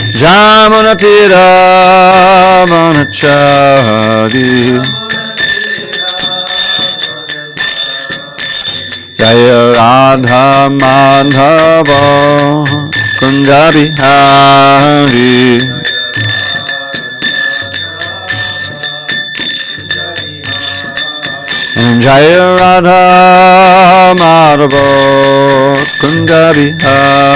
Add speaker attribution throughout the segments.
Speaker 1: Jamunatira Manachari Jaya Radha Madhava Kunjabihari Jaya Radha Madhava Kunjabihari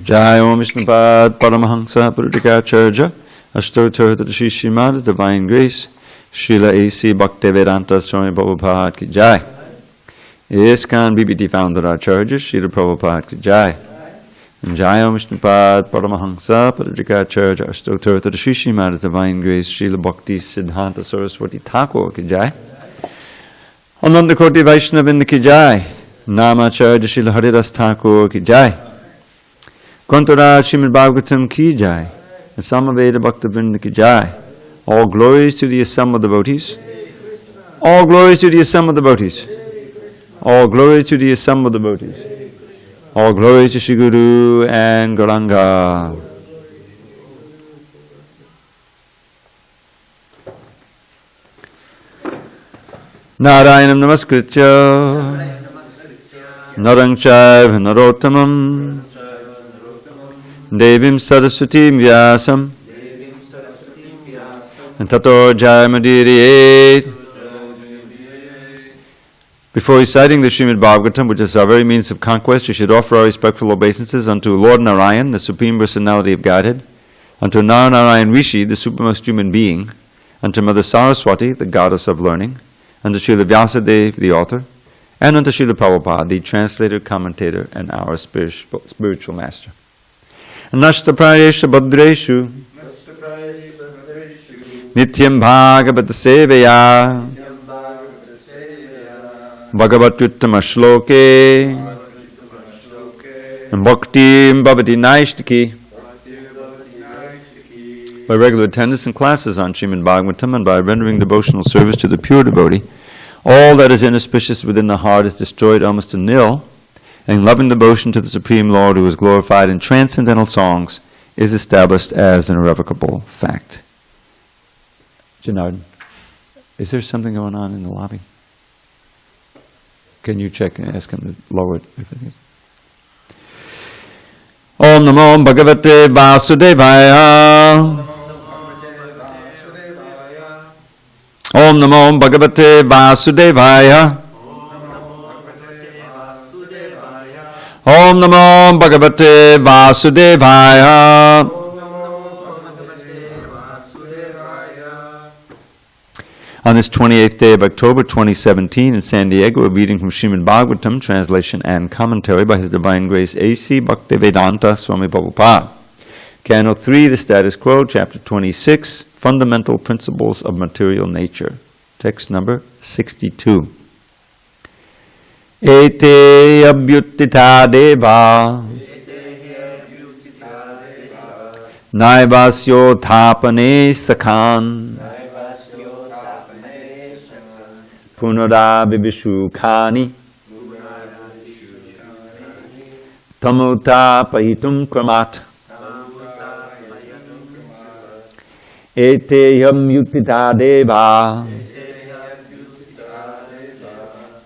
Speaker 1: Jai Om Vishnupad Paramahansa Purudikacharya Ashtotar Tadashi Srimad Divine Grace Srila A.C. Bhaktivedanta Swami Prabhupada Ki Jai ISKCON BBT Founder Acharya Srila Prabhupada Ki Jai Jai Om Vishnupad Paramahansa Purudikacharya Ashtotar Tadashi Srimad Divine Grace Srila Bhakti Siddhanta Saraswati Thakur Ki Jai Ananda Koti Vaishnavinda Ki Jai Namacharya Srila Haridas Thakur Ki Jai Grantharaj srimadbhagavatam Ki Jai, and Samaveda Bhaktivinoda Ki Jai. All glories to the assembled devotees. All glories to the assembled devotees. All glories to the assembled devotees. All glories to Shri Guru and Gauranga. Narayanam Namaskritya Narang Chaiva Narottamam Devim Saraswatim Vyasam and Tato Jayamadiri. Before reciting the Srimad Bhagavatam, which is our very means of conquest, you should offer our respectful obeisances unto Lord Narayan, the Supreme Personality of Godhead, unto Narayan Rishi, the supremest human being, unto Mother Saraswati, the goddess of learning, unto Srila Vyasadeva, the author, and unto Srila Prabhupada, the translator, commentator, and our spiritual master. Nashtaprayesha Bhadreshu Nityam Bhagavata Sevaya Bhagavatyuttama Shloke Bhaktim Bhavati Naishtaki. By regular attendance and classes on Srimad Bhagavatam and by rendering devotional service to the pure devotee, all that is inauspicious within the heart is destroyed almost to nil, and loving devotion to the Supreme Lord, who is glorified in transcendental songs, is established as an irrevocable fact. Janard, is there something going on in the lobby? Can you check and ask him to lower it if it is? Om Namo Bhagavate Vasudevaya. Om Namo Bhagavate Vasudevaya. Om Namo Bhagavate Vasudevaya. On this 28th day of October 2017 in SanDiego, a reading from Srimad Bhagavatam, translation and commentary by His Divine Grace A.C. Bhaktivedanta Swami Prabhupada. Canto 3, The Status Quo, Chapter 26, Fundamental Principles of Material Nature. Text number 62. Ete abhyuttita deva naivasyo thapane sakhan punara vibhishukhani tamuta pahitum kramat. Ete abhyuttita deva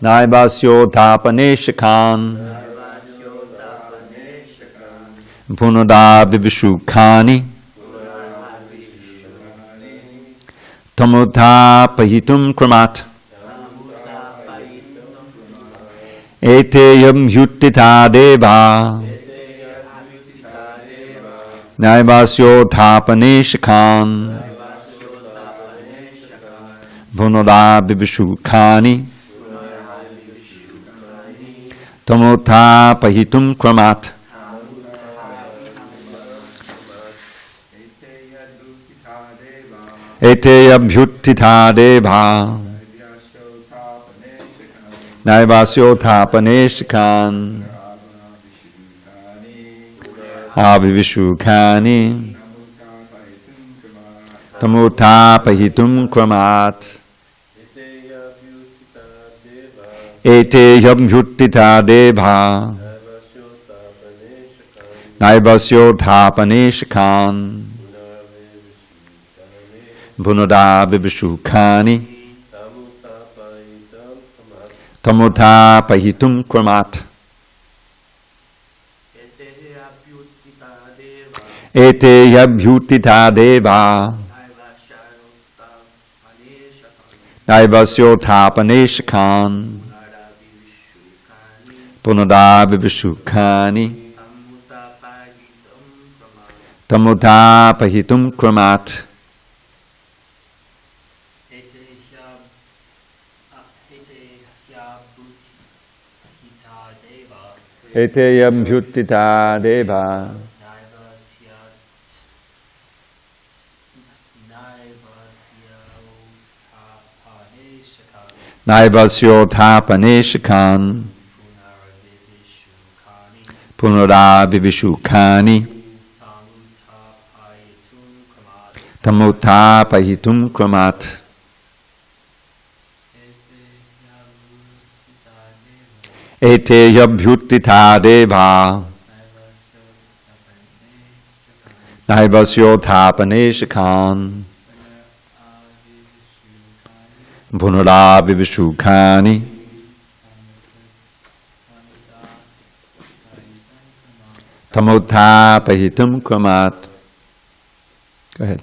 Speaker 1: naivasyo thapane sakhan punara vibhishukhani tamuta pahitum kramat. Ete yamhyuttita deva naivasyo thapane sakhan punara vibhishukhani tamuta pahitum kramat. Ete abhyuttita deva naivasyo thapane sakhan avivisukhani tamuta pahitum kramat. ete yabhyuttita deva naivasyo thapane shakhan Bunada vibhishukhani tamuta pahitum kramat ete yabhyutita deva naivasyo thapane shakhan Bunada vibhishukhani tamuta pahitum kramat ete yabhyuttita deva naivasyo thapane shakhan punara vibhishukhani tamuta pahitum kramat ete yabhyuttita deva naivasyo thapane shakhan punara vibhishukhani tamuta pahitum kramat. Go ahead.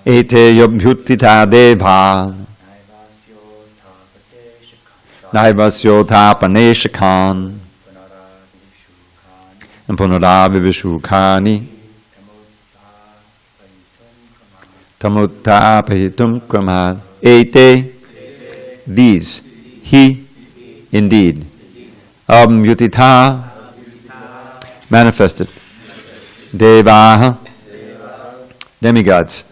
Speaker 1: Ete yabhyuttita deva naivasyo thapane shakhan punara vibhishukhani tamutta pahitum kramat. Ete, these, he, indeed, abhyuttita, manifested, devaha, demigods,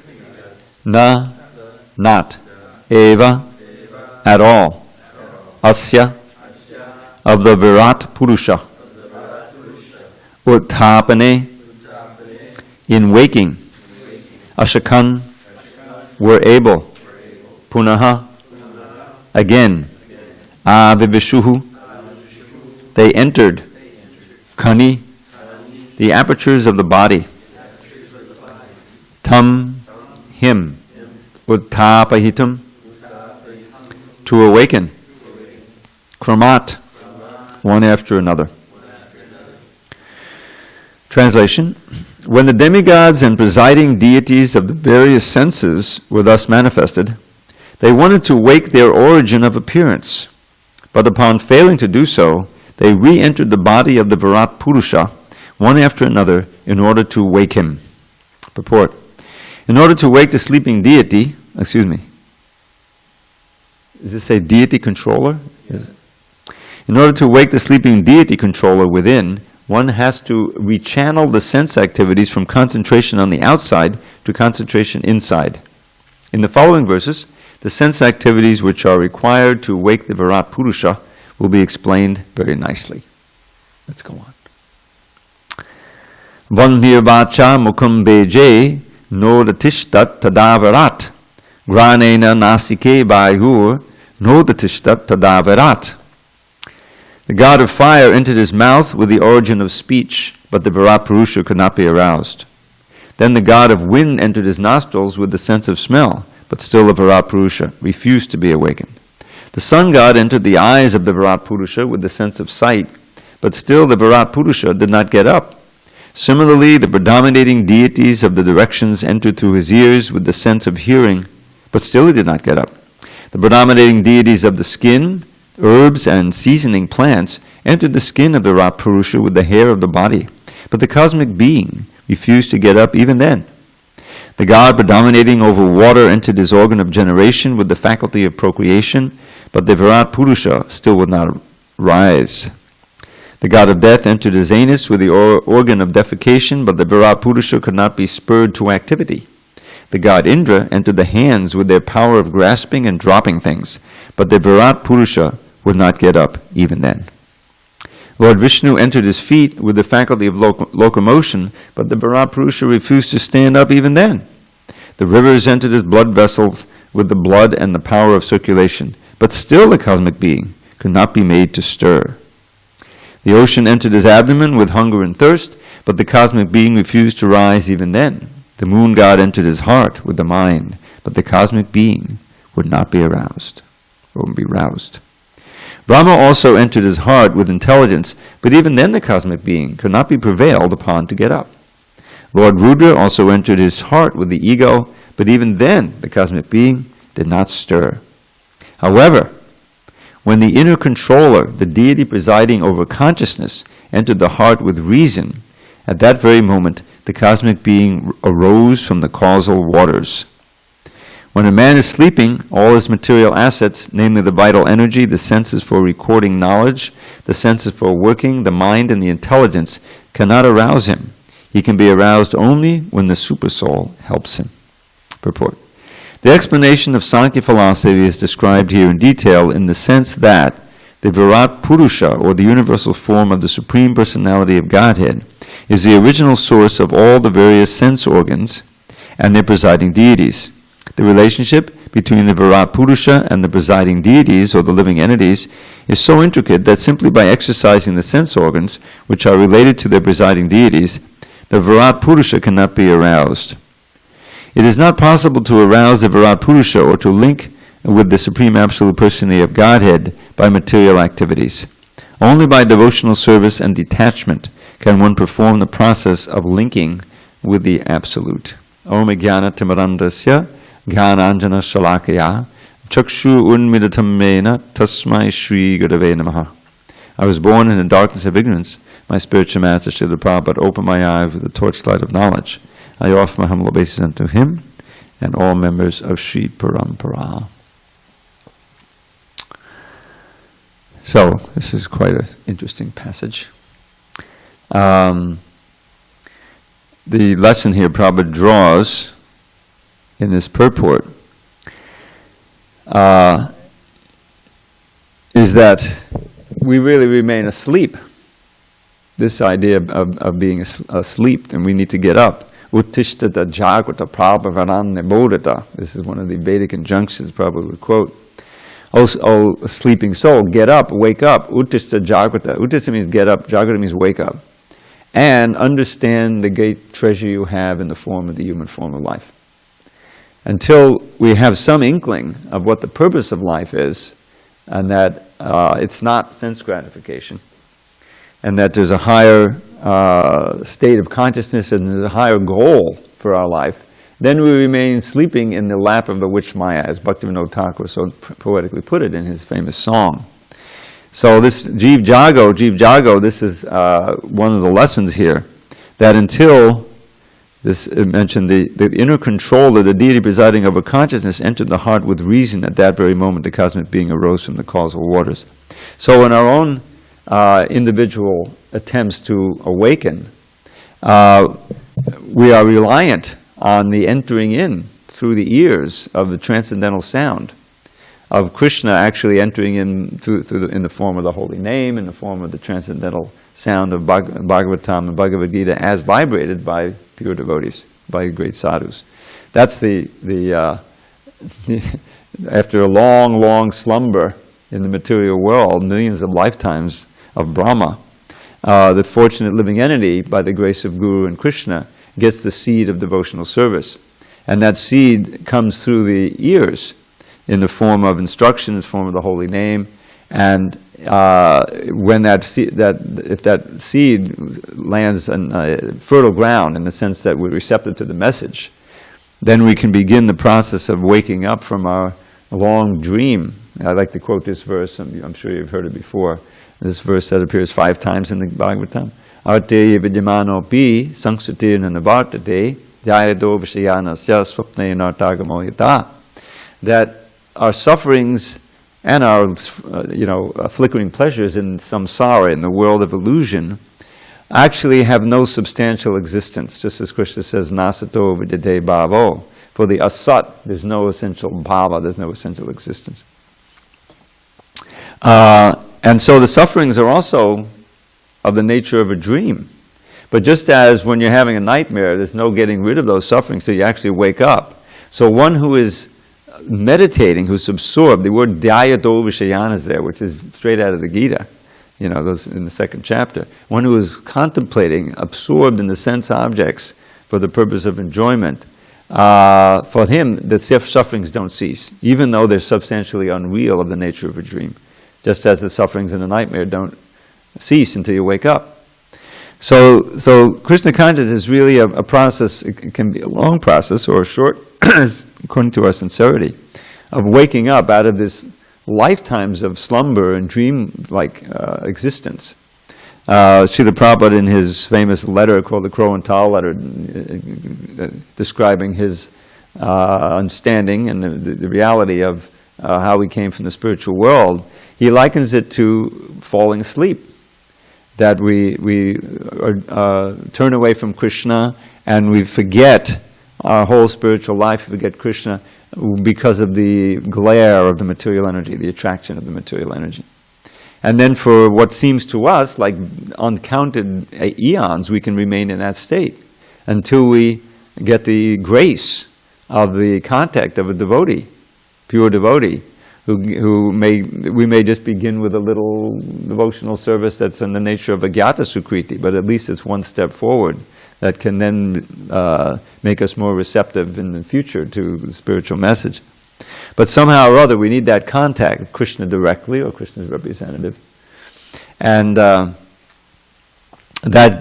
Speaker 1: na, not, eva, at all, asya, of the Virat Purusha, uttapane, in waking, ashakhan, were able, punaha, again, avibhishuhu, they entered, khani, the apertures of the body, tam, him, uttapahitum, to awaken, kramat, one after another. Translation: when the demigods and presiding deities of the various senses were thus manifested, they wanted to wake their origin of appearance, but upon failing to do so, they re-entered the body of the Virat Purusha, one after another, in order to wake him. Purport: in order to wake the sleeping deity, does it say deity controller? Yes. In order to wake the sleeping deity controller within, one has to rechannel the sense activities from concentration on the outside to concentration inside. In the following verses, the sense activities which are required to wake the Virat Purusha will be explained very nicely. Let's go on. Vanhirvacha mukham beje nodatishtat tadavarat granena nasike vayur nodatishtat tadavarat. The god of fire entered his mouth with the origin of speech, but the Virat Purusha could not be aroused. Then the god of wind entered his nostrils with the sense of smell, but still the Virat Purusha refused to be awakened. The sun god entered the eyes of the Virat Purusha with the sense of sight, but still the Virat Purusha did not get up. Similarly, the predominating deities of the directions entered through his ears with the sense of hearing, but still he did not get up. The predominating deities of the skin, herbs, and seasoning plants entered the skin of the Virat Purusha with the hair of the body, but the cosmic being refused to get up even then. The god predominating over water entered his organ of generation with the faculty of procreation, but the Virat Purusha still would not rise. The god of death entered his anus with the organ of defecation, but the Virat Purusha could not be spurred to activity. The god Indra entered the hands with their power of grasping and dropping things, but the Virat Purusha would not get up even then. Lord Vishnu entered his feet with the faculty of locomotion, but the Virat Purusha refused to stand up even then. The rivers entered his blood vessels with the blood and the power of circulation, but still the cosmic being could not be made to stir. The ocean entered his abdomen with hunger and thirst, but the cosmic being refused to rise even then. The moon god entered his heart with the mind, but the cosmic being would not be aroused, or be roused. Brahma also entered his heart with intelligence, but even then the cosmic being could not be prevailed upon to get up. Lord Rudra also entered his heart with the ego, but even then the cosmic being did not stir. However, when the inner controller, the deity presiding over consciousness, entered the heart with reason, at that very moment the cosmic being arose from the causal waters. When a man is sleeping, all his material assets, namely the vital energy, the senses for recording knowledge, the senses for working, the mind and the intelligence, cannot arouse him. He can be aroused only when the supersoul helps him. Purport. The explanation of Sankhya philosophy is described here in detail in the sense that the Virat Purusha, or the universal form of the Supreme Personality of Godhead, is the original source of all the various sense organs and their presiding deities. The relationship between the Virat Purusha and the presiding deities, or the living entities, is so intricate that simply by exercising the sense organs, which are related to their presiding deities, the Virat Purusha cannot be aroused. It is not possible to arouse the Virat Purusha or to link with the Supreme Absolute Personality of Godhead by material activities. Only by devotional service and detachment can one perform the process of linking with the Absolute. Om Jnana Timarandrasya Jnananjana Shalakaya Chakshu Unmidatam Mena Tasmai Shri Gurave Namaha. I was born in the darkness of ignorance. My spiritual master, Srila Prabhupada, opened my eyes with the torchlight of knowledge. I offer my humble obeisance unto him and all members of Sri Parampara. So, this is quite an interesting passage. The lesson here Prabhupada draws in this purport is that we really remain asleep. This idea of being asleep, and we need to get up. Uttishtata jagrata prabhavaran nebodhata. This is one of the Vedic injunctions Prabhupada would quote. O sleeping soul, get up, wake up. Uttishta jagrata. Uttishta means get up, jagrata means wake up. And understand the great treasure you have in the form of the human form of life. Until we have some inkling of what the purpose of life is, and that it's not sense gratification, and that there's a higher state of consciousness and there's a higher goal for our life, then we remain sleeping in the lap of the witch Maya, as Bhaktivinoda Thakur so poetically put it in his famous song. So this Jeev Jago, this is one of the lessons here, that until this mentioned the inner controller, the deity presiding over consciousness, entered the heart with reason, at that very moment the cosmic being arose from the causal waters. So in our own individual attempts to awaken, we are reliant on the entering in through the ears of the transcendental sound of Krishna actually entering in in the form of the holy name, in the form of the transcendental sound of Bhagavatam and Bhagavad Gita as vibrated by pure devotees, by great sadhus. That's after a long, long slumber in the material world, millions of lifetimes of Brahma, the fortunate living entity, by the grace of Guru and Krishna, gets the seed of devotional service. And that seed comes through the ears in the form of instruction, in the form of the holy name. And when if that seed lands on fertile ground, in the sense that we're receptive to the message, then we can begin the process of waking up from our long dream. I like to quote this verse, I'm sure you've heard it before. This verse that appears 5 times in the Bhagavatam. Arte vidyamano pi sangshutirna navartate jayado vishayanasya swapne nartagamoyata. That our sufferings and our flickering pleasures in samsara, in the world of illusion, actually have no substantial existence. Just as Krishna says, nasato vidyate bhavo. For the asat, there's no essential bhava, there's no essential existence. And so the sufferings are also of the nature of a dream. But just as when you're having a nightmare, there's no getting rid of those sufferings till you actually wake up. So one who is meditating, who's absorbed, the word dhyato vishayana is there, which is straight out of the Gita, those in the second chapter. One who is contemplating, absorbed in the sense objects for the purpose of enjoyment, for him, the sufferings don't cease, even though they're substantially unreal of the nature of a dream, just as the sufferings in a nightmare don't cease until you wake up. So Krishna consciousness is really a process. It can be a long process or a short, according to our sincerity, of waking up out of this lifetimes of slumber and dream-like existence. Srila Prabhupada, in his famous letter called the Crow and Towel letter, describing his understanding and the reality of how we came from the spiritual world, he likens it to falling asleep. That we turn away from Krishna and we forget our whole spiritual life, we forget Krishna because of the glare of the material energy, the attraction of the material energy. And then for what seems to us like uncounted eons, we can remain in that state until we get the grace of the contact of a devotee, pure devotee, who we may just begin with a little devotional service that's in the nature of a Gyata Sukriti, but at least it's one step forward that can then make us more receptive in the future to the spiritual message. But somehow or other we need that contact, Krishna directly or Krishna's representative. And that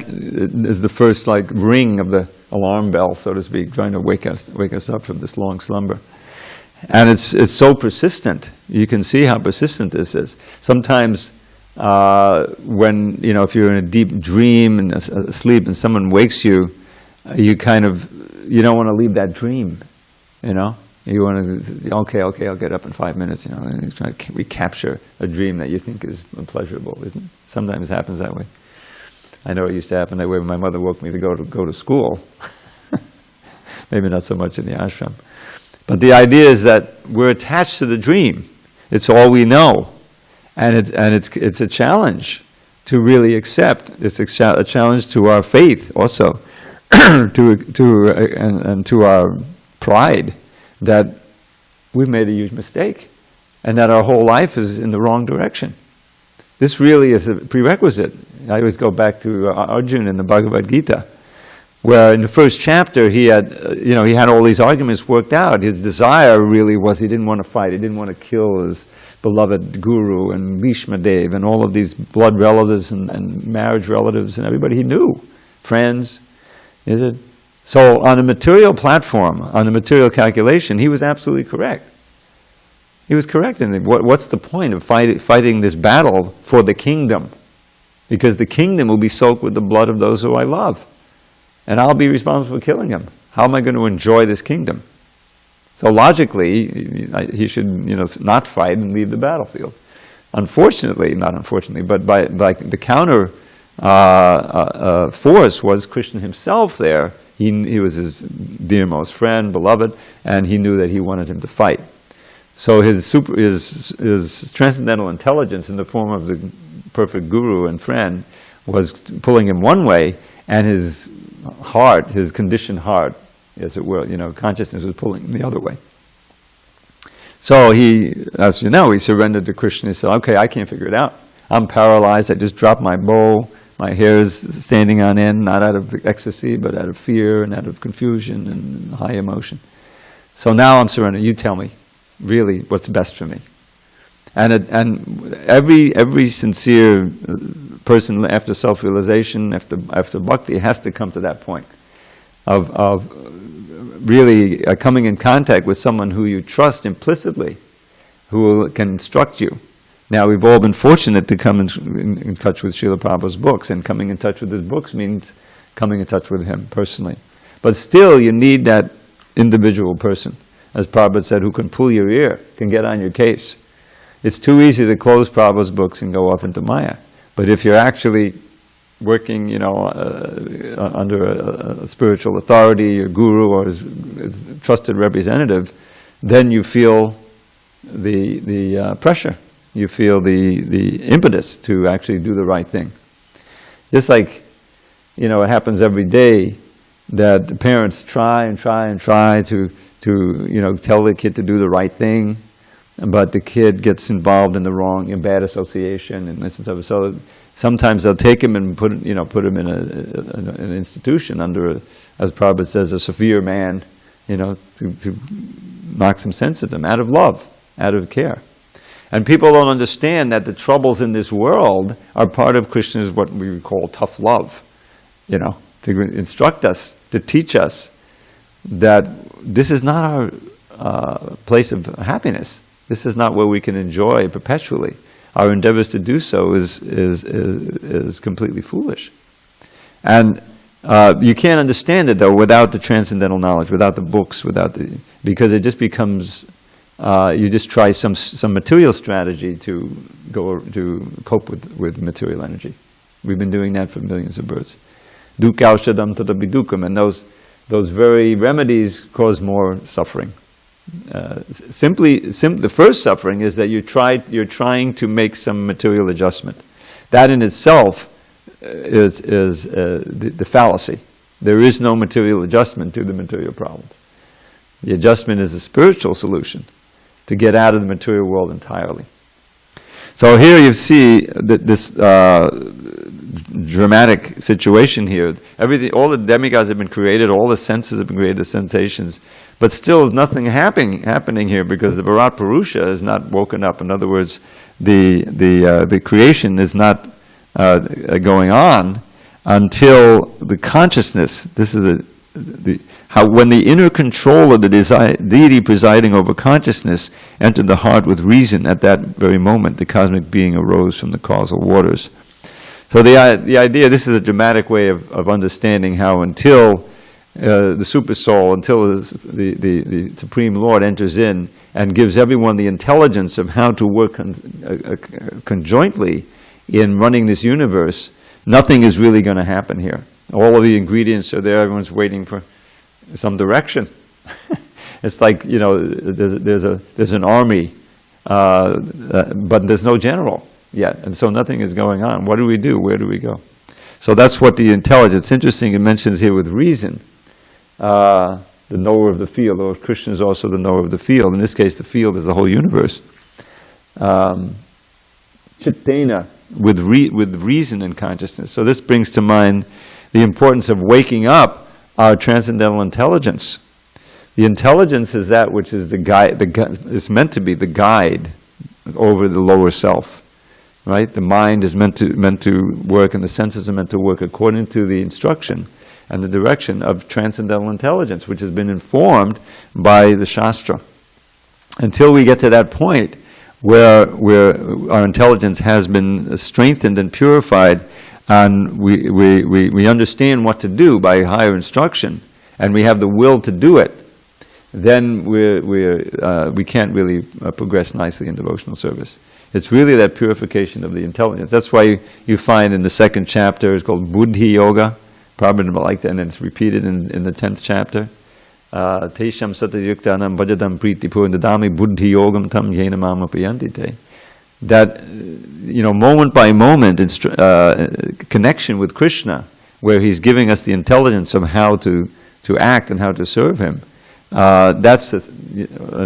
Speaker 1: is the first ring of the alarm bell, so to speak, trying to wake us up from this long slumber. And it's so persistent. You can see how persistent this is. Sometimes when, if you're in a deep dream and asleep and someone wakes you, you don't want to leave that dream, You want to, okay, I'll get up in 5 minutes, and try to recapture a dream that you think is pleasurable. Sometimes it happens that way. I know it used to happen that way when my mother woke me to go to school. Maybe not so much in the ashram. But the idea is that we're attached to the dream. It's all we know, and it's a challenge to really accept. It's a challenge to our faith also, and to our pride that we've made a huge mistake, and that our whole life is in the wrong direction. This really is a prerequisite. I always go back to Arjuna in the Bhagavad Gita, where in the first chapter he had all these arguments worked out. His desire really was he didn't want to fight. He didn't want to kill his beloved guru and Bhishma Dev and all of these blood relatives and marriage relatives and everybody he knew, friends. So on a material platform, on a material calculation, he was absolutely correct. He was correct in what's the point of fighting this battle for the kingdom? Because the kingdom will be soaked with the blood of those who I love. And I'll be responsible for killing them. How am I going to enjoy this kingdom? So logically, he should not fight and leave the battlefield. Unfortunately, not unfortunately, but by the counter force was Krishna himself there. He was his dearmost friend, beloved, and he knew that he wanted him to fight. So his transcendental intelligence in the form of the perfect guru and friend was pulling him one way, and his heart, his conditioned heart, as it were, consciousness was pulling the other way. So he, as you know, he surrendered to Krishna. He said, okay, I can't figure it out. I'm paralyzed. I just dropped my bow. My hair is standing on end, not out of ecstasy, but out of fear and out of confusion and high emotion. So now I'm surrendering. You tell me, really, what's best for me. And every sincere person after self-realization, after bhakti, has to come to that point of really coming in contact with someone who you trust implicitly, who can instruct you. Now, we've all been fortunate to come in touch with Srila Prabhupada's books, and coming in touch with his books means coming in touch with him personally. But still, you need that individual person, as Prabhupada said, who can pull your ear, can get on your case. It's too easy to close Prabhupada's books and go off into Maya. But if you're actually working, under a spiritual authority, your guru or his trusted representative, then you feel the pressure. You feel the impetus to actually do the right thing. Just like, it happens every day that the parents try to tell the kid to do the right thing, but the kid gets involved in the wrong, in bad association and this and stuff. So sometimes they'll take him and put him in an institution under, as Prabhupada says, a severe man, to knock some sense at them out of love, out of care. And people don't understand that the troubles in this world are part of Krishna's what we would call tough love, to instruct us, to teach us that this is not our place of happiness. This is not where we can enjoy perpetually. Our endeavors to do so is completely foolish. And you can't understand it though without the transcendental knowledge, without the books, because it just becomes you just try some material strategy to cope with material energy. We've been doing that for millions of births. Dukkha aushadam tadabhidukam, and those very remedies cause more suffering. The first suffering is that you're trying to make some material adjustment. That in itself is the fallacy. There is no material adjustment to the material problems. The adjustment is a spiritual solution to get out of the material world entirely. So here you see that this dramatic situation here. All the demigods have been created, all the senses have been created, the sensations, but still nothing happening here because the Virat Purusha is not woken up. In other words, the creation is not going on until the consciousness. This is when the inner control of the deity presiding over consciousness entered the heart with reason. At that very moment, the cosmic being arose from the causal waters. So the idea, this is a dramatic way of understanding how until the super soul, until the Supreme Lord enters in and gives everyone the intelligence of how to work conjointly in running this universe, nothing is really going to happen here. All of the ingredients are there, everyone's waiting for some direction. It's like, there's an army, but there's no general yet, and so nothing is going on. What do we do? Where do we go? So that's what the intelligence. It's interesting, it mentions here with reason, the knower of the field, or Krishna is also the knower of the field. In this case, the field is the whole universe. Chittena, with reason and consciousness. So this brings to mind the importance of waking up our transcendental intelligence. The intelligence is that which is the guide. It's meant to be the guide over the lower self, right? The mind is meant to work, and the senses are meant to work according to the instruction and the direction of transcendental intelligence, which has been informed by the Shastra. Until we get to that point where our intelligence has been strengthened and purified, and we understand what to do by higher instruction, and we have the will to do it, then we can't really progress nicely in devotional service. It's really that purification of the intelligence. That's why you find in the second chapter, it's called Buddhi Yoga, probably like that, and it's repeated in the 10th chapter. Tesham satyuktanam bhajadam priti purandadami buddhi yogam tam yena mama priyantite. That, moment by moment, connection with Krishna, where he's giving us the intelligence of how to act and how to serve him, that's a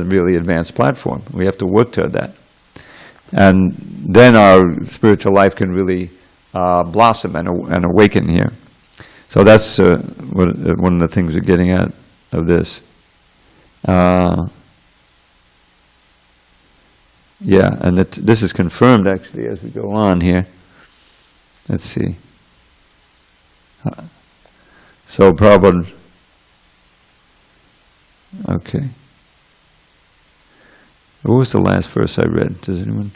Speaker 1: really advanced platform. We have to work toward that. And then our spiritual life can really blossom and awaken here. So that's one of the things we're getting at of this. Yeah, and this is confirmed actually as we go on here. Let's see. So Prabhupada, okay. What was the last verse I read? Does anyone?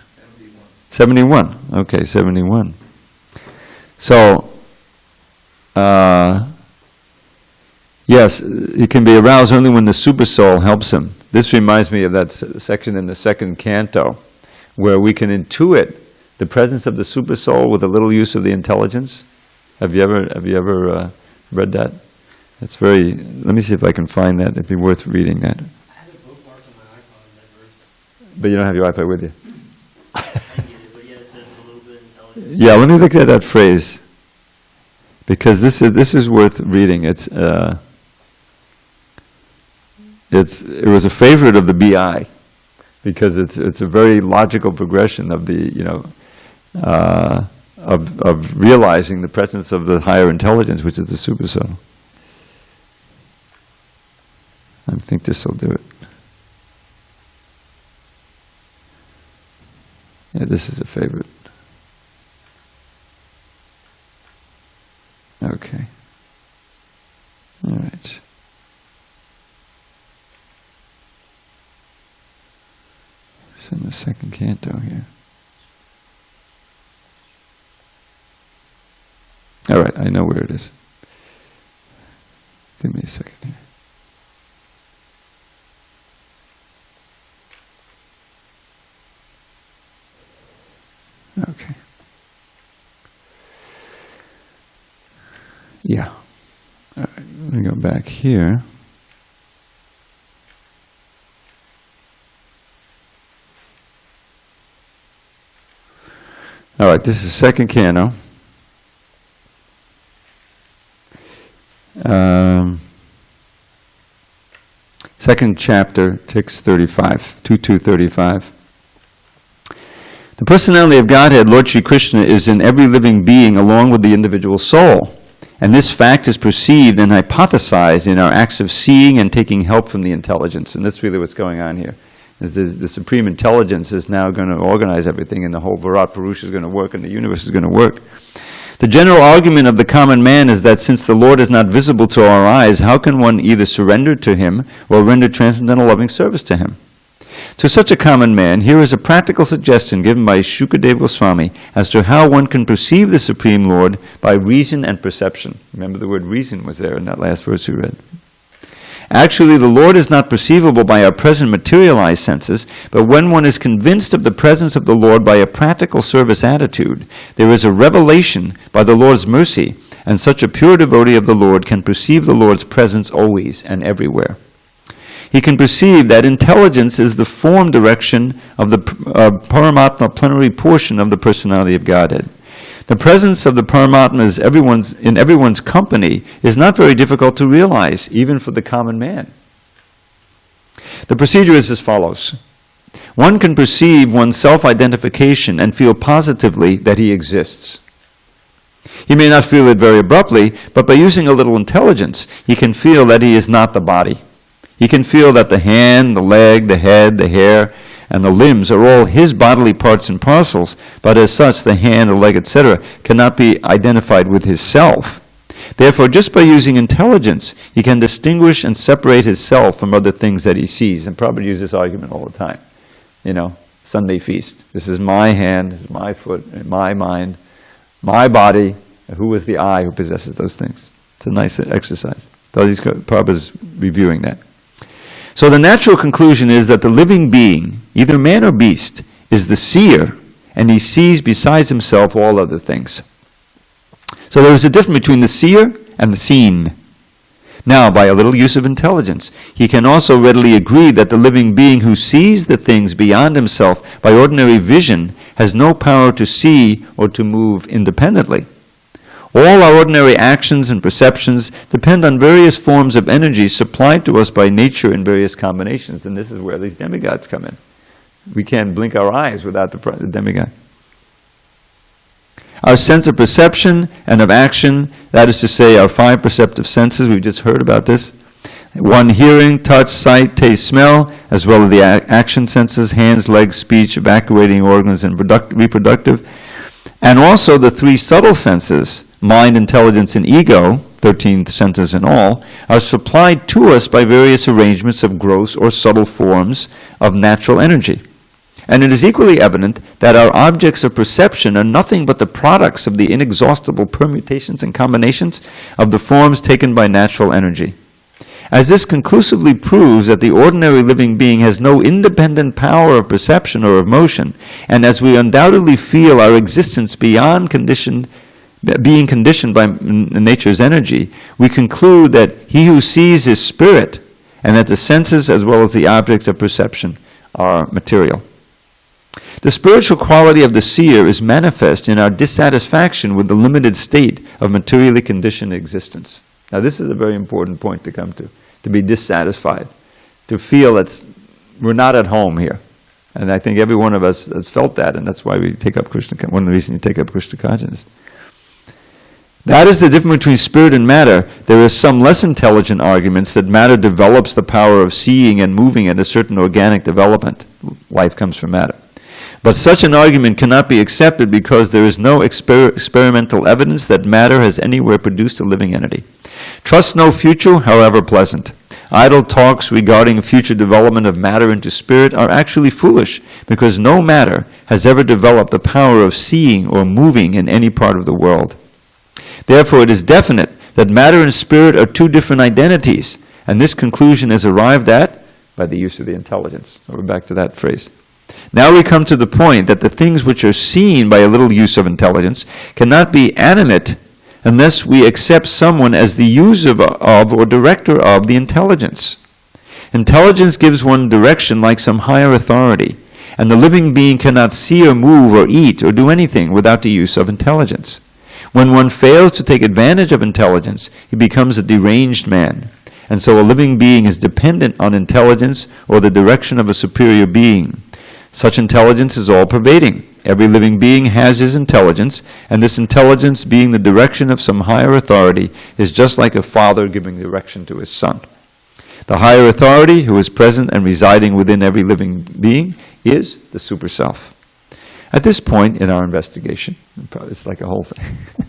Speaker 1: 71. Okay, 71. So, yes, he can be aroused only when the super soul helps him. This reminds me of that section in the second canto, where we can intuit the presence of the super soul with a little use of the intelligence. Have you ever read that? It's very. Let me see if I can find that. It'd be worth reading that.
Speaker 2: I have it bookmarked on my iPod, that verse.
Speaker 1: But you don't have your iPad with you.
Speaker 2: I get it, but yeah, it says a little bit intelligent.
Speaker 1: Yeah, let me look at that phrase, because this is worth reading. It's it was a favorite of the BI because it's a very logical progression of the, you know, of realizing the presence of the higher intelligence, which is the supersoul. I think this will do it. Yeah, this is a favorite. Okay. All right. It's in the second canto here. All right, I know where it is. Give me a second here. Okay. Yeah. All right, let me go back here. All right, this is second canto. Second chapter, text 35, 2:35. The personality of Godhead, Lord Shri Krishna, is in every living being along with the individual soul. And this fact is perceived and hypothesized in our acts of seeing and taking help from the intelligence. And that's really what's going on here. The Supreme Intelligence is now going to organize everything, and the whole Virat Purusha is going to work, and the universe is going to work. The general argument of the common man is that since the Lord is not visible to our eyes, how can one either surrender to Him or render transcendental loving service to Him? To such a common man, here is a practical suggestion given by Shukadeva Goswami as to how one can perceive the Supreme Lord by reason and perception. Remember the word reason was there in that last verse we read. Actually, the Lord is not perceivable by our present materialized senses, but when one is convinced of the presence of the Lord by a practical service attitude, there is a revelation by the Lord's mercy, and such a pure devotee of the Lord can perceive the Lord's presence always and everywhere. He can perceive that intelligence is the form direction of the Paramatma plenary portion of the personality of Godhead. The presence of the Paramatma in everyone's company is not very difficult to realize, even for the common man. The procedure is as follows. One can perceive one's self-identification and feel positively that he exists. He may not feel it very abruptly, but by using a little intelligence, he can feel that he is not the body. He can feel that the hand, the leg, the head, the hair, and the limbs are all his bodily parts and parcels, but as such, the hand, the leg, etc., cannot be identified with his self. Therefore, just by using intelligence, he can distinguish and separate his self from other things that he sees. And Prabhu uses this argument all the time. You know, Sunday feast. This is my hand, this is my foot, my mind, my body. Who is the I who possesses those things? It's a nice exercise. Prabhu is reviewing that. So the natural conclusion is that the living being, either man or beast, is the seer, and he sees besides himself all other things. So there is a difference between the seer and the seen. Now, by a little use of intelligence, he can also readily agree that the living being who sees the things beyond himself by ordinary vision has no power to see or to move independently. All our ordinary actions and perceptions depend on various forms of energy supplied to us by nature in various combinations, and this is where these demigods come in. We can't blink our eyes without the demigod. Our sense of perception and of action, that is to say, our 5 perceptive senses, we just heard about this. 1, hearing, touch, sight, taste, smell, as well as the action senses, hands, legs, speech, evacuating organs, and reproductive. And also the 3 subtle senses, mind, intelligence, and ego, 13 senses in all, are supplied to us by various arrangements of gross or subtle forms of natural energy. And it is equally evident that our objects of perception are nothing but the products of the inexhaustible permutations and combinations of the forms taken by natural energy. As this conclusively proves that the ordinary living being has no independent power of perception or of motion, and as we undoubtedly feel our existence beyond being conditioned by nature's energy, we conclude that he who sees is spirit, and that the senses as well as the objects of perception are material. The spiritual quality of the seer is manifest in our dissatisfaction with the limited state of materially conditioned existence. Now this is a very important point to come to be dissatisfied. to feel that we're not at home here. And I think every one of us has felt that, and that's why we take up Krishna, one of the reasons you take up Krishna consciousness. That is the difference between spirit and matter. There are some less intelligent arguments that matter develops the power of seeing and moving at a certain organic development. Life comes from matter. But such an argument cannot be accepted because there is no experimental evidence that matter has anywhere produced a living entity. Trust no future, however pleasant. Idle talks regarding future development of matter into spirit are actually foolish because no matter has ever developed the power of seeing or moving in any part of the world. Therefore, it is definite that matter and spirit are two different identities, and this conclusion is arrived at by the use of the intelligence. So we're back to that phrase. Now we come to the point that the things which are seen by a little use of intelligence cannot be animate unless we accept someone as the user of or director of the intelligence. Intelligence gives one direction like some higher authority, and the living being cannot see or move or eat or do anything without the use of intelligence. When one fails to take advantage of intelligence, he becomes a deranged man. And so a living being is dependent on intelligence or the direction of a superior being. Such intelligence is all-pervading. Every living being has his intelligence, and this intelligence, being the direction of some higher authority, is just like a father giving direction to his son. The higher authority, who is present and residing within every living being, is the super self. At this point in our investigation, it's like a whole thing,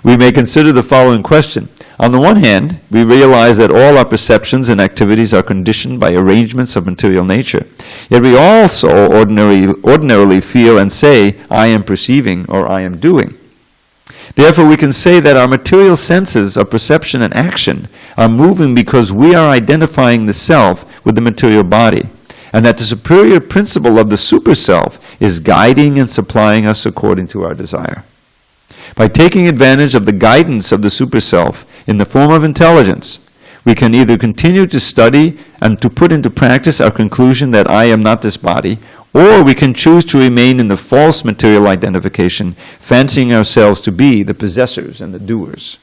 Speaker 1: we may consider the following question. On the one hand, we realize that all our perceptions and activities are conditioned by arrangements of material nature. Yet we also ordinarily feel and say, I am perceiving or I am doing. Therefore, we can say that our material senses of perception and action are moving because we are identifying the self with the material body, and that the superior principle of the super-self is guiding and supplying us according to our desire. By taking advantage of the guidance of the super-self in the form of intelligence, we can either continue to study and to put into practice our conclusion that I am not this body, or we can choose to remain in the false material identification, fancying ourselves to be the possessors and the doers.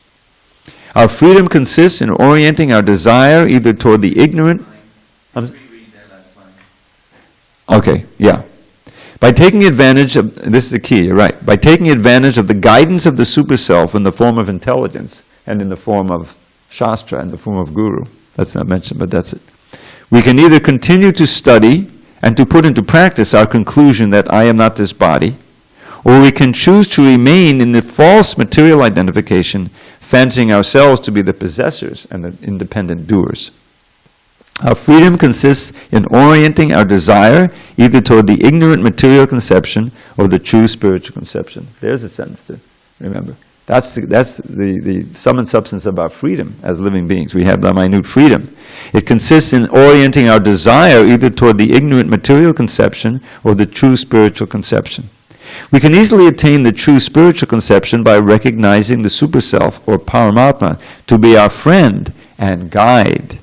Speaker 1: Our freedom consists in orienting our desire either toward the ignorant... Okay, yeah. By taking advantage of, this is the key, you're right, by taking advantage of the guidance of the super-self in the form of intelligence and in the form of Shastra, in the form of Guru, that's not mentioned, but that's it. We can either continue to study and to put into practice our conclusion that I am not this body, or we can choose to remain in the false material identification, fancying ourselves to be the possessors and the independent doers. Our freedom consists in orienting our desire either toward the ignorant material conception or the true spiritual conception. There's a sentence to remember. That's the sum and substance of our freedom as living beings. We have the minute freedom. It consists in orienting our desire either toward the ignorant material conception or the true spiritual conception. We can easily attain the true spiritual conception by recognizing the super-self or Paramatma to be our friend and guide,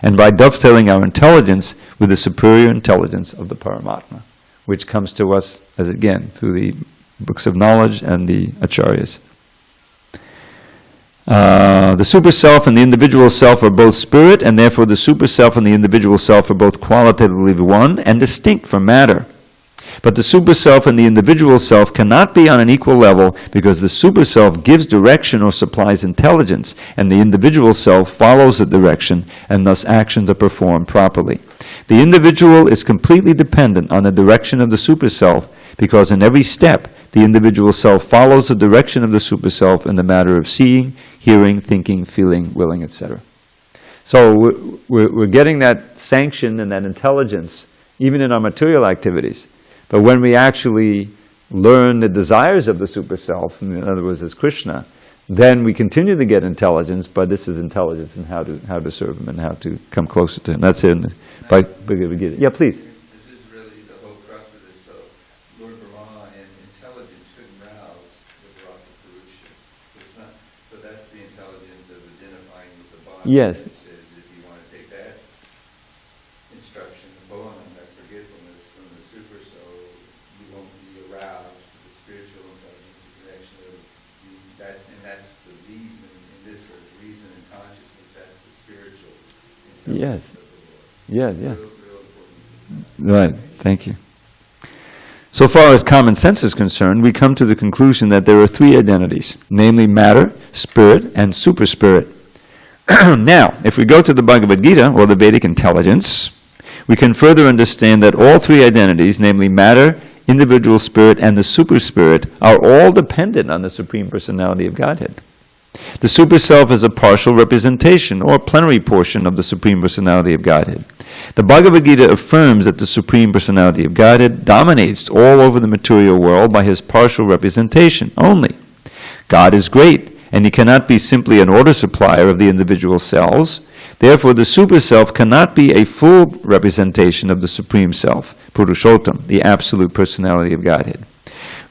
Speaker 1: and by dovetailing our intelligence with the superior intelligence of the Paramatma, which comes to us, as again, through the books of knowledge and the acharyas. The super-self and the individual self are both spirit, and therefore the super-self and the individual self are both qualitatively one and distinct from matter. But the super-self and the individual self cannot be on an equal level because the super-self gives direction or supplies intelligence, and the individual self follows the direction, and thus actions are performed properly. The individual is completely dependent on the direction of the super-self because in every step, the individual self follows the direction of the super-self in the matter of seeing, hearing, thinking, feeling, willing, etc. So we're getting that sanction and that intelligence even in our material activities. But when we actually learn the desires of the super-self, in other words, as Krishna, then we continue to get intelligence, but this is intelligence in how to serve him and how to come closer to him. That's it. By Bhagavad Gita. Yeah, please.
Speaker 3: This is really the whole crux of this. So Lord Brahma and intelligence couldn't rouse the Bharata Purusha. So that's the intelligence of identifying with the body.
Speaker 1: Yes.
Speaker 3: It says if you want to take that instruction, Bhavanam, that forgetfulness from the super soul, you won't be aroused to the spiritual intelligence, the connection of you. That's the reason in this verse, reason and consciousness. That's the spiritual intelligence
Speaker 1: Yes.
Speaker 3: of the Lord.
Speaker 1: Yeah.
Speaker 3: Real important.
Speaker 1: Right, thank you. So far as common sense is concerned, we come to the conclusion that there are three identities, namely matter, spirit, and super spirit. Now, if we go to the Bhagavad Gita, or the Vedic intelligence, we can further understand that all three identities, namely matter, individual spirit, and the super spirit, are all dependent on the Supreme Personality of Godhead. The super self is a partial representation, or plenary portion of the Supreme Personality of Godhead. The Bhagavad Gita affirms that the Supreme Personality of Godhead dominates all over the material world by his partial representation only. God is great, and he cannot be simply an order supplier of the individual cells. Therefore, the super self cannot be a full representation of the Supreme Self, Purushottam, the absolute personality of Godhead.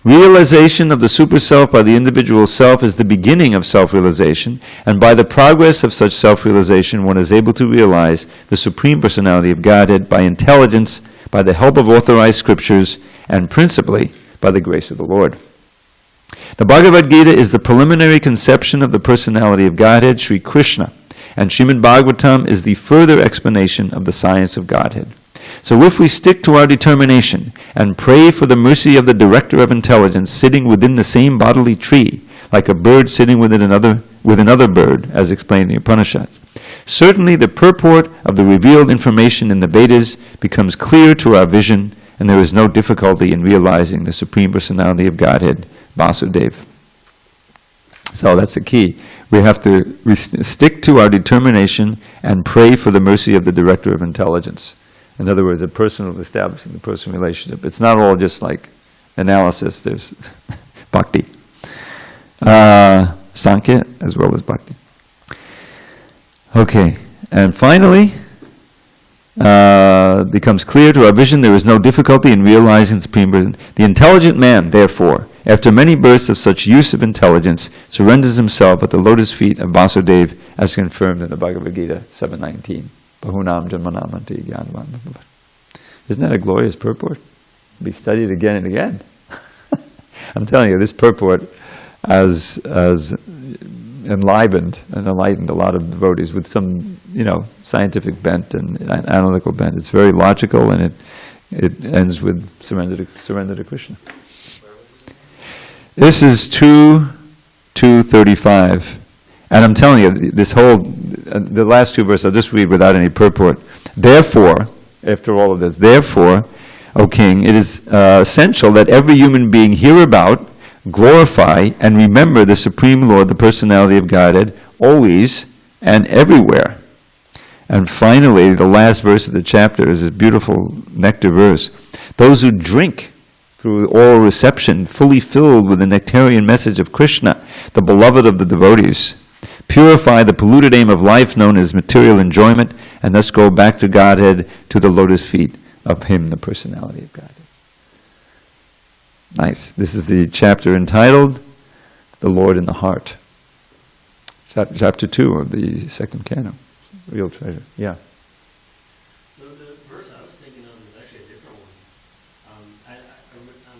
Speaker 1: Realization of the super self by the individual self is the beginning of self-realization, and by the progress of such self-realization one is able to realize the Supreme Personality of Godhead by intelligence, by the help of authorized scriptures, and principally by the grace of the Lord. The Bhagavad Gita is the preliminary conception of the personality of Godhead, Sri Krishna, and srimadbhagavatam is the further explanation of the science of Godhead. So if we stick to our determination and pray for the mercy of the director of intelligence sitting within the same bodily tree, like a bird sitting with another bird, as explained in the Upanishads, certainly the purport of the revealed information in the Vedas becomes clear to our vision, and there is no difficulty in realizing the Supreme Personality of Godhead, Vasudeva. So that's the key. We have to stick to our determination and pray for the mercy of the director of intelligence. In other words, a personal establishing the personal relationship. It's not all just like analysis. There's bhakti, sankhya, as well as bhakti. Okay, and finally, becomes clear to our vision there is no difficulty in realizing Supreme Person. The intelligent man, therefore, after many births of such use of intelligence, surrenders himself at the lotus feet of Vasudeva, as confirmed in the Bhagavad Gita 7:19. Bahunam janmanamanti jnanavan. Isn't that a glorious purport? Be studied again and again. I'm telling you, this purport has enlivened and enlightened a lot of devotees with some, scientific bent and analytical bent. It's very logical, and it ends with surrender to Krishna. This is 2:35. And I'm telling you, the last two verses, I'll just read without any purport. Therefore, after all of this, therefore, O King, it is essential that every human being hear about, glorify, and remember the Supreme Lord, the personality of Godhead, always and everywhere. And finally, the last verse of the chapter is this beautiful nectar verse. Those who drink through oral reception, fully filled with the nectarian message of Krishna, the beloved of the devotees, purify the polluted aim of life known as material enjoyment, and thus go back to Godhead, to the lotus feet of Him, the personality of Godhead. Nice. This is the chapter entitled, The Lord in the Heart. Chapter 2 of the second canon. Real treasure. Yeah.
Speaker 2: So the verse I was thinking of is actually a different one. I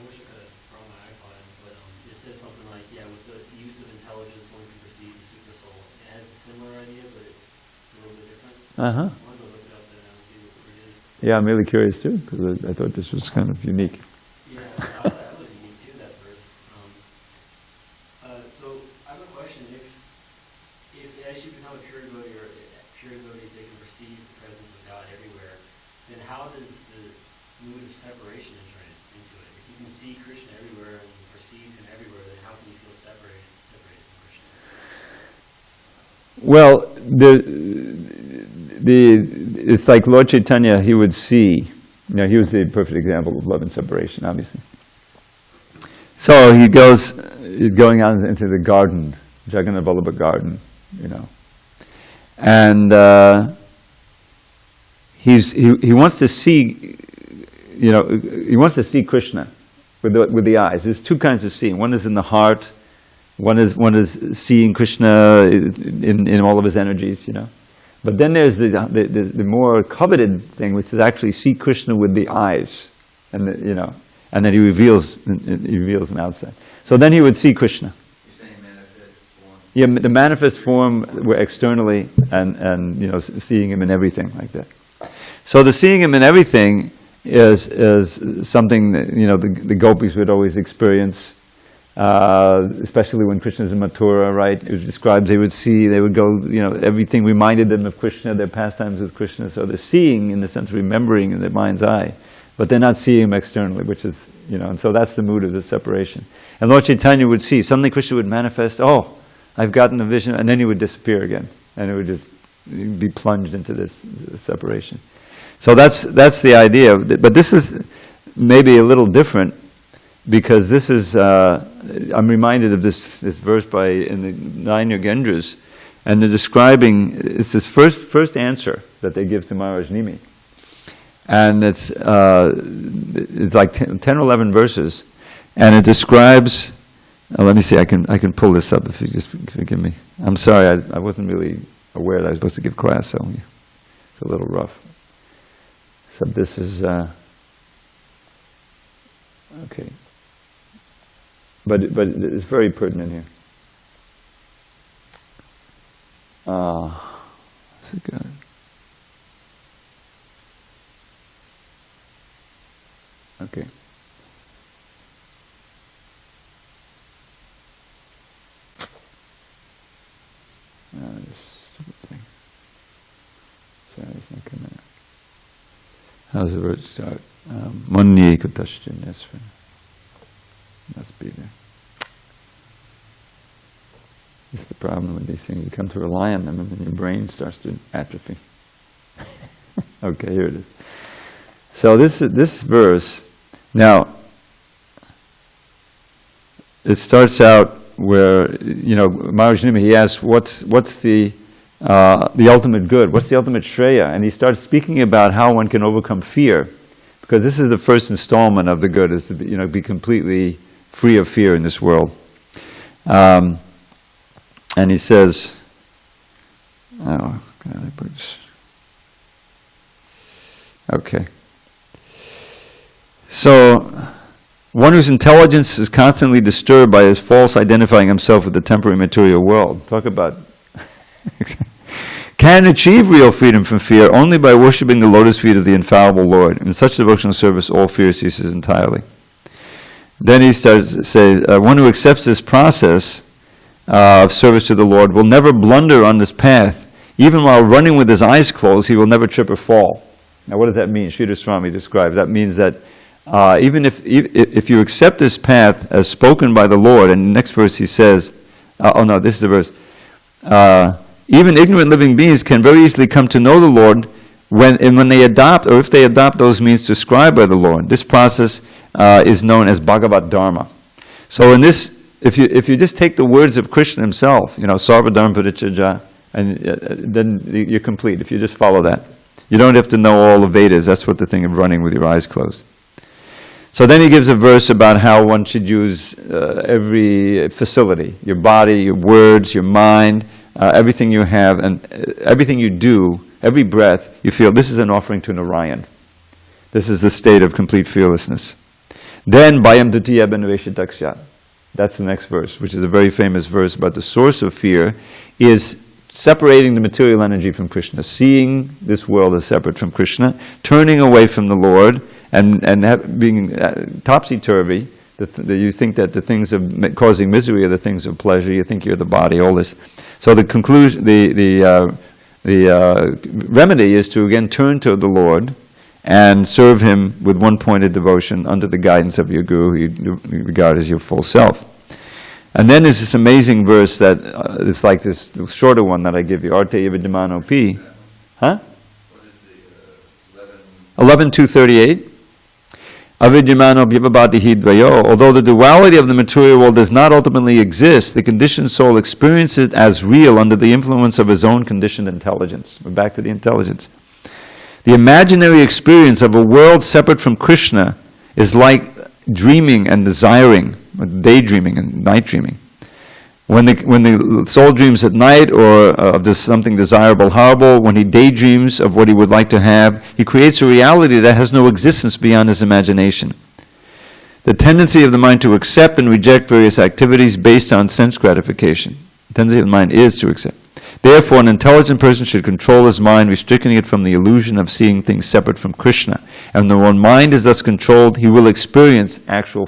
Speaker 2: wish I could have brought my iPod, but it says something like, with the use of intelligence one can perceive the super soul. It has a similar idea, but it's a little bit different.
Speaker 1: Uh-huh.
Speaker 2: I wanted to look it up and see what the word is.
Speaker 1: Yeah, I'm really curious too, because I thought this was kind of unique.
Speaker 2: Yeah, I thought that was unique too, that verse. So I have a question. If as you become a pure devotee, or pure devotees, they can perceive the presence of God everywhere, then how does the mood of separation enter into it? If you can see Krishna everywhere and perceive Him everywhere, then how can you feel separated from Krishna?
Speaker 1: Well, it's like Lord Chaitanya, he would see, he was the perfect example of love and separation, obviously. So he's going out into the garden, Jagannath Vallabha garden, and he wants to see, he wants to see Krishna with the eyes. There's two kinds of seeing. One is in the heart. One is seeing Krishna in all of his energies, But then there's the more coveted thing, which is actually see Krishna with the eyes, and and then he reveals him outside. So then he would see Krishna.
Speaker 3: You're saying manifest form?
Speaker 1: Yeah, the manifest form were externally, and seeing him in everything like that. So the seeing him in everything is something that, the gopis would always experience, especially when Krishna's in Mathura, right? It describes they would go, everything reminded them of Krishna, their pastimes with Krishna. So they're seeing in the sense of remembering in their mind's eye, but they're not seeing him externally, which is, and so that's the mood of the separation. And Lord Chaitanya would see, suddenly Krishna would manifest, oh, I've gotten a vision, and then he would disappear again, and it would just be plunged into this separation. So that's the idea, but this is maybe a little different, because this is, I'm reminded of this verse in the 9 Yogendras, and they're describing, it's this first answer that they give to Maharaj Nimi. And it's like 10 or 11 verses, and it describes, let me see, I can pull this up if you just forgive me. I'm sorry, I wasn't really aware that I was supposed to give class, so it's a little rough. So this is, okay. But it's very pertinent here. Is it good? Okay. This stupid thing. Sorry, it's not coming out. How's the word start? Munye kutashchin, yes. Must be there. This is the problem with these things. You come to rely on them and then your brain starts to atrophy. Okay, here it is. So this verse, now, it starts out where, Maharaj Nimi, he asks, what's the ultimate good? What's the ultimate Shreya? And he starts speaking about how one can overcome fear. Because this is the first installment of the good, is to be completely free of fear in this world. And he says, oh, God, I put this. Okay. So, one whose intelligence is constantly disturbed by his false identifying himself with the temporary material world. Talk about... can achieve real freedom from fear only by worshipping the lotus feet of the infallible Lord. In such devotional service, all fear ceases entirely. Then he says, one who accepts this process of service to the Lord will never blunder on this path. Even while running with his eyes closed, he will never trip or fall. Now what does that mean? Sridhar Swami describes. That means that even if you accept this path as spoken by the Lord, and the next verse he says, this is the verse, even ignorant living beings can very easily come to know the Lord when they adopt, or if they adopt those means prescribed by the Lord. This process is known as Bhagavat Dharma. So in this, if you just take the words of Krishna himself, Sarva Dharma Parityajya, and then you're complete, if you just follow that. You don't have to know all the Vedas. That's what the thing of running with your eyes closed. So then he gives a verse about how one should use every facility, your body, your words, your mind, everything you have, and everything you do, every breath, you feel this is an offering to Narayan. This is the state of complete fearlessness. Then, Bhayam Dutiya Benveshitaksya. That's the next verse, which is a very famous verse about the source of fear, is separating the material energy from Krishna, seeing this world as separate from Krishna, turning away from the Lord, and being topsy-turvy. You think that the things of causing misery are the things of pleasure. You think you're the body. All this. So the conclusion, the remedy is to again turn to the Lord and serve Him with one-pointed devotion under the guidance of your Guru, who you regard as your full self. And then there's this amazing verse that it's like this shorter one that I give you. Arte Yavidimano P. Huh?
Speaker 3: What is the
Speaker 1: 11.238? Avidyamano bhyavabhati hidvayo. Although the duality of the material world does not ultimately exist, the conditioned soul experiences it as real under the influence of his own conditioned intelligence. We're back to the intelligence. The imaginary experience of a world separate from Krishna is like dreaming and desiring, daydreaming and night dreaming. When the soul dreams at night or of something desirable, horrible, when he daydreams of what he would like to have, he creates a reality that has no existence beyond his imagination. The tendency of the mind to accept and reject various activities based on sense gratification. The tendency of the mind is to accept. Therefore, an intelligent person should control his mind, restricting it from the illusion of seeing things separate from Krishna. And when one mind is thus controlled, he will experience actual